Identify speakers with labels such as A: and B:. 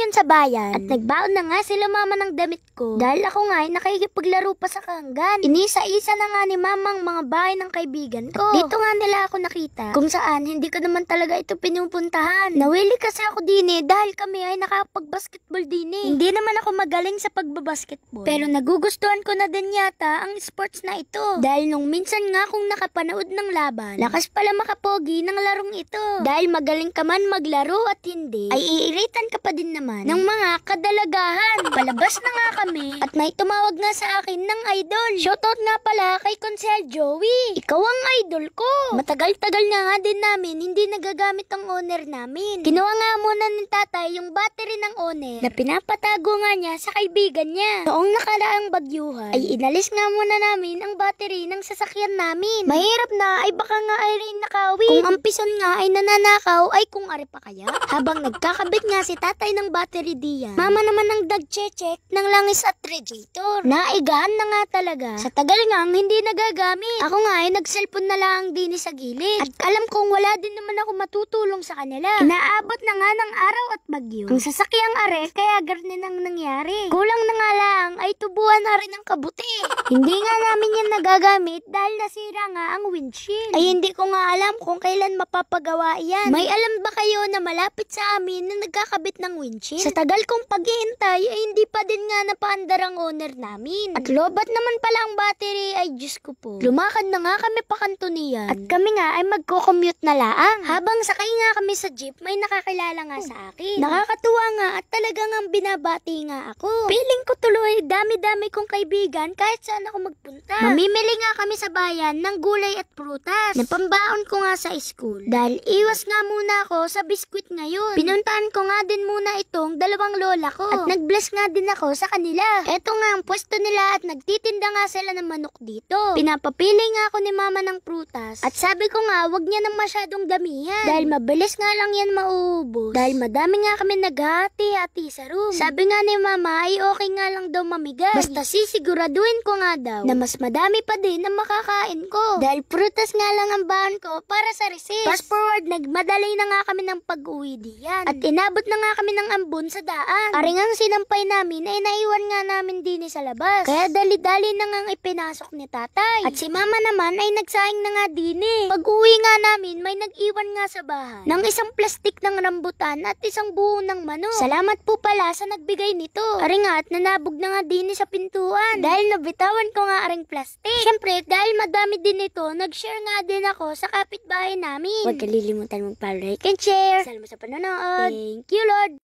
A: ngayon sa bayan at nagbaon na nga sila mama ng damit ko dahil ako nga ay nakikipaglaro pa sa kanggan. Inisa-isa na nga ni mamang mga bahay ng kaibigan ko. At dito nga nila ako nakita kung saan hindi ko naman talaga ito pinupuntahan. Nawili kasi ako din dahil kami ay nakapag-basketball din Hindi naman ako magaling sa pagbabasketball. Pero nagugustuhan ko na din yata ang sports na ito. Dahil nung minsan nga kung nakapanood ng laban, lakas pala makapogi ng larong ito. Dahil magaling ka man maglaro at hindi, ay iiritan ka pa din naman ng mga kadalagahan. Palabas na nga kami at may tumawag nga sa akin ng idol. Shoutout nga pala kay Consel Joey. Ikaw ang idol ko. Matagal-tagal na nga din namin hindi nagagamit ang owner namin. Kinuha nga muna ng tatay yung battery ng owner na pinapatago nga niya sa kaibigan niya. Noong nakaraang bagyuhan ay inalis nga muna namin ang battery ng sasakyan namin. Mahirap na ay baka nga ay rin nakawi. Kung ang pison nga ay nananakaw ay kung ari pa kaya. Habang nagkakabit nga si tatay ng battery diyan, mama naman ang nag-check ng langis at radiator. Naigahan na nga talaga. Sa tagal nga hindi nagagamit. Ako nga ay nag-cellphone na lang din sa gilid. At alam kong wala din naman ako matutulong sa kanila. Inaabot na nga ng araw at bagyo ang sasakyang are kaya ganun ang nangyari. Kulang na nga lang ay tubuhan na rin ang kabuti. Hindi nga namin yan nagagamit dahil nasira nga ang windshield. Ay hindi ko nga alam kung kailan mapapagawa yan. May alam ba kayo na malapit sa amin na nagkakabit ng windshield? Sa tagal kong paghihintay ay hindi pa din nga napaandar ang owner namin. At lobat naman pala ang battery ay Diyos ko po. Lumakad na nga kami pa kanto niyan. At kami nga ay magko-commute na laang. Habang sakay nga kami sa jeep may nakakilala nga sa akin. Nakakatuwa nga at talagang ang binabati nga ako. Feeling ko tuloy dami-dami kong kaibigan kahit saan ako magpunta. Mamimili nga kami sa bayan ng gulay at prutas. Napambaon ko nga sa school. Dahil iwas nga muna ako sa biskwit ngayon. Pinuntahan ko nga din muna itong dalawang lola ko. At nag-bless nga din ako sa kanila. Eto nga ang pwesto nila at nagtitinda nga sila ng manok dito. Pinapapili nga ako ni mama ng prutas. At sabi ko nga wag niya nang masyadong damihan. Dahil mabilis nga lang yan mauubos. Dahil madami nga kami naghati-hati sa room. Sabi nga ni mama ay okay nga lang daw mamigay. Basta sisiguraduhin ko nga daw na mas madami pa din ang makakain ko. Dahil prutas nga lang ang bahan ko para sa recess. Fast forward, nagmadali na nga kami ng pag-uwi diyan. At inabot na nga kami ng ambon sa daan. Aring ang sinampay namin ay naiwan nga namin din sa labas. Kaya dali-dali na nga ipinasok ni tatay. At si mama naman ay nagsaing na nga din Pag-uwi nga namin may nag-iwan nga sa bahay ng isang plastik ng rambutan at isang buo ng manok. Salamat po pala sa nagbigay nito. Aring nga at nanabog na nga din sa pintuan. Dahil nabitawan ko nga aring plastik. Siyempre dahil madami din ito, nag-share nga din ako sa kapitbahay namin. Huwag kalilimutan mag-follow, like and share. Salamat sa panonood. Thank you Lord.